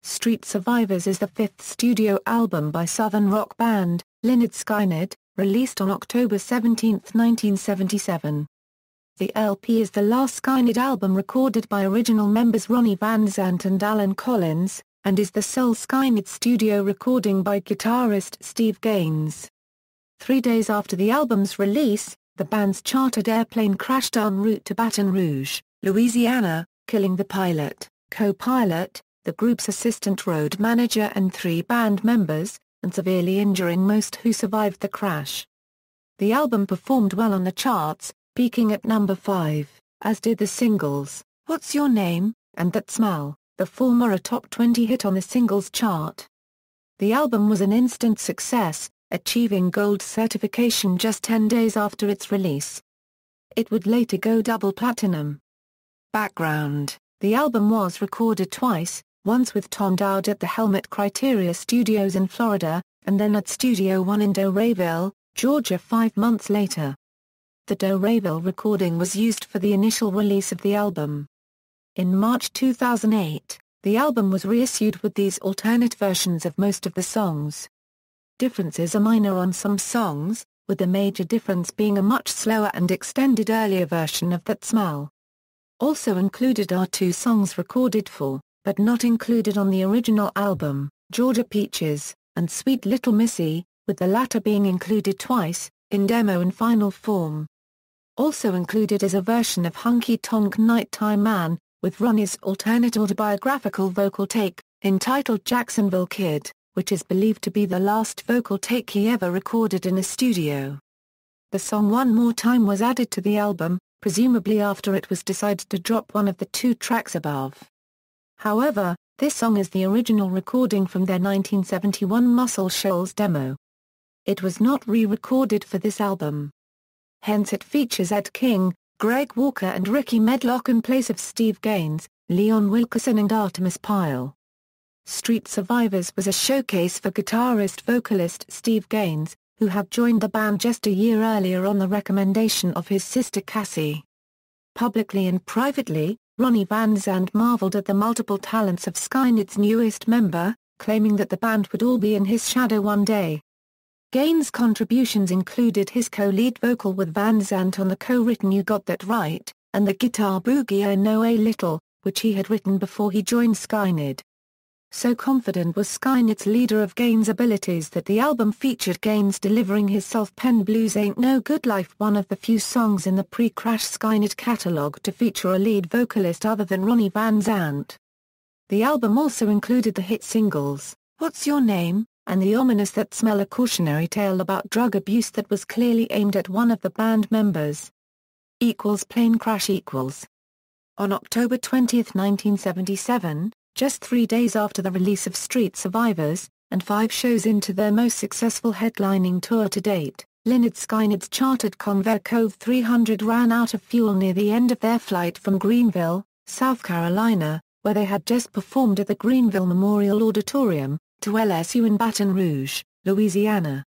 Street Survivors is the fifth studio album by southern rock band, Lynyrd Skynyrd, released on October 17, 1977. The LP is the last Skynyrd album recorded by original members Ronnie Van Zant and Alan Collins, and is the sole Skynyrd studio recording by guitarist Steve Gaines. 3 days after the album's release, the band's chartered airplane crashed en route to Baton Rouge, Louisiana, killing the pilot, co-pilot, the group's assistant road manager and 3 band members, and severely injuring most who survived the crash. The album performed well on the charts, peaking at number 5, as did the singles, What's Your Name, and That Smell, the former a top 20 hit on the singles chart. The album was an instant success, achieving gold certification just 10 days after its release. It would later go double platinum. Background: the album was recorded twice, once with Tom Dowd at the Helmet Criteria Studios in Florida, and then at Studio One in Doraville, Georgia 5 months later. The Doraville recording was used for the initial release of the album. In March 2008, the album was reissued with these alternate versions of most of the songs. Differences are minor on some songs, with the major difference being a much slower and extended earlier version of That Smell. Also included are 2 songs recorded for, but not included on the original album, Georgia Peaches, and Sweet Little Missy, with the latter being included twice, in demo and final form. Also included is a version of Honky Tonk Nighttime Man, with Ronnie's alternate autobiographical vocal take, entitled Jacksonville Kid, which is believed to be the last vocal take he ever recorded in a studio. The song One More Time was added to the album, presumably after it was decided to drop one of the 2 tracks above. However, this song is the original recording from their 1971 Muscle Shoals demo. It was not re-recorded for this album. Hence it features Ed King, Greg Walker and Ricky Medlock in place of Steve Gaines, Leon Wilkerson and Artemis Pyle. Street Survivors was a showcase for guitarist-vocalist Steve Gaines, who had joined the band just a year earlier on the recommendation of his sister Cassie. Publicly and privately, Ronnie Van Zant marveled at the multiple talents of Skynyrd's newest member, claiming that the band would all be in his shadow one day. Gaines' contributions included his co-lead vocal with Van Zant on the co-written You Got That Right, and the guitar boogie I Know a Little, which he had written before he joined Skynyrd. So confident was Skynyrd's leader of Gaines' abilities that the album featured Gaines delivering his self-penned blues Ain't No Good Life, one of the few songs in the pre-crash Skynyrd catalog to feature a lead vocalist other than Ronnie Van Zant. The album also included the hit singles, What's Your Name, and the ominous That Smell, a cautionary tale about drug abuse that was clearly aimed at one of the band members. Plane crash equals. On October 20, 1977, just 3 days after the release of Street Survivors, and 5 shows into their most successful headlining tour to date, Lynyrd Skynyrd's chartered Convair Cove 300 ran out of fuel near the end of their flight from Greenville, South Carolina, where they had just performed at the Greenville Memorial Auditorium, to LSU in Baton Rouge, Louisiana.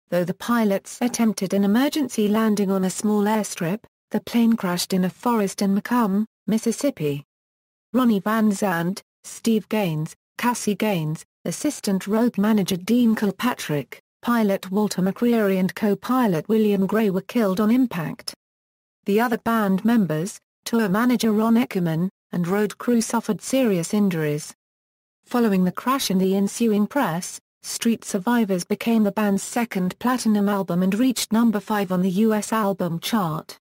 Though the pilots attempted an emergency landing on a small airstrip, the plane crashed in a forest in Macomb, Mississippi. Ronnie Van Zant, Steve Gaines, Cassie Gaines, assistant road manager Dean Kilpatrick, pilot Walter McCreary and co-pilot William Gray were killed on impact. The other band members, tour manager Ron Eckerman, and road crew suffered serious injuries. Following the crash and the ensuing press, Street Survivors became the band's second platinum album and reached number 5 on the U.S. album chart.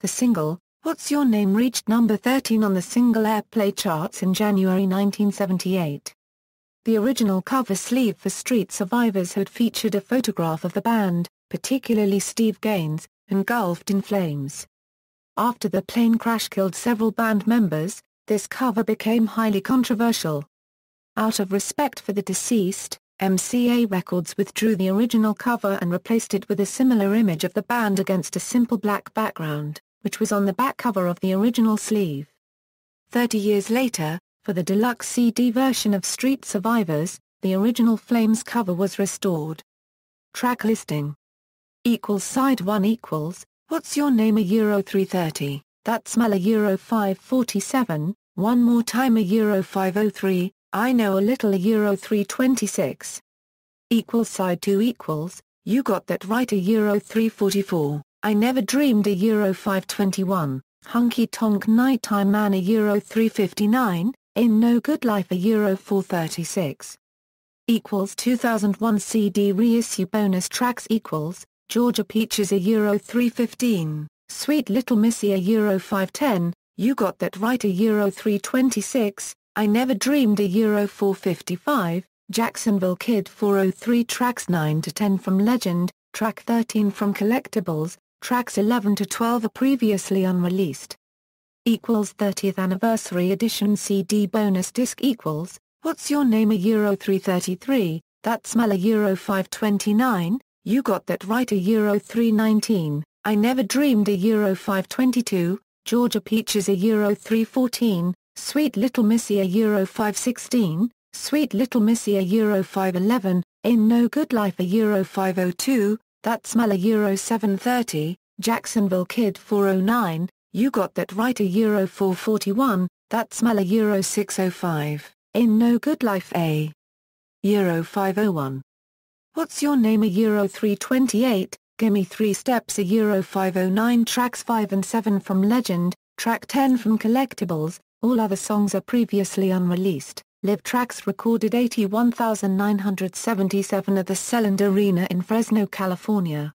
The single, What's Your Name, reached number 13 on the single airplay charts in January 1978. The original cover sleeve for Street Survivors had featured a photograph of the band, particularly Steve Gaines, engulfed in flames. After the plane crash killed several band members, this cover became highly controversial. Out of respect for the deceased, MCA Records withdrew the original cover and replaced it with a similar image of the band against a simple black background, which was on the back cover of the original sleeve. 30 years later, for the deluxe CD version of Street Survivors, the original Flames cover was restored. Tracklisting. Side 1 What's Your Name Euro 330, That Smell Euro 547, One More Time Euro 503, I Know a Little, a Euro 326. Equals side 2 equals, You Got That Right, a Euro 344. I Never Dreamed, a Euro 521. Hunky Tonk Nighttime Man, a Euro 359. In No Good Life, a Euro 436. Equals 2001 CD reissue bonus tracks equals, Georgia Peaches, a Euro 315. Sweet Little Missy, a Euro 510. You Got That Right, a Euro 326. I Never Dreamed, a Euro 455, Jacksonville Kid 403. Tracks 9 to 10 from Legend, track 13 from Collectibles, tracks 11 to 12 are previously unreleased. Equals 30th Anniversary Edition CD bonus disc equals, What's Your Name, a Euro 333, That Smell, a Euro 529, You Got That Right, a Euro 319, I Never Dreamed, a Euro 522, Georgia Peaches, a Euro 314, Sweet Little Missy, a Euro 516, Sweet Little Missy, a Euro 511, In No Good Life, a Euro 502, That Smell, a Euro 730, Jacksonville Kid 409, You Got That Right, a Euro 441, That Smell, a Euro 605, In No Good Life, a Euro 501. What's Your Name, a Euro 328, Gimme 3 Steps, a Euro 509. Tracks 5 and 7 from Legend, track 10 from Collectibles. All other songs are previously unreleased. Live tracks recorded 81,977 at the Selland Arena in Fresno, California.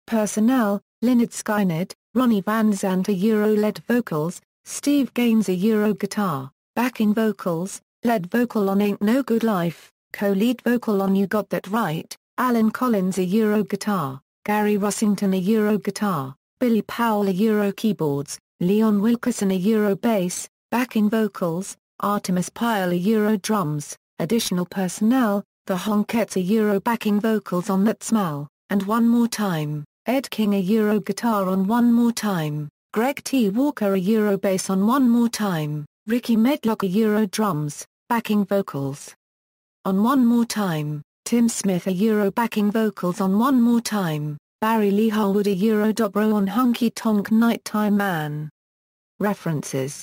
Personnel, Lynyrd Skynyrd, Ronnie Van Zant, a Euro lead vocals, Steve Gaines, a Euro guitar, backing vocals, lead vocal on Ain't No Good Life, co-lead vocal on You Got That Right, Alan Collins, a Euro guitar, Gary Rossington, a Euro guitar, Billy Powell, a Euro keyboards, Leon Wilkerson, a Euro bass, backing vocals, Artemis Pyle, a Euro drums, additional personnel, The Honkettes, a Euro backing vocals on That Smell, and One More Time, Ed King, a Euro guitar on One More Time, Greg T. Walker, a Euro bass on One More Time, Ricky Medlock, a Euro drums, backing vocals on One More Time, Tim Smith, a Euro backing vocals on One More Time, Barry Lee Harwood, a Euro dobro on Hunky Tonk Nighttime Man. References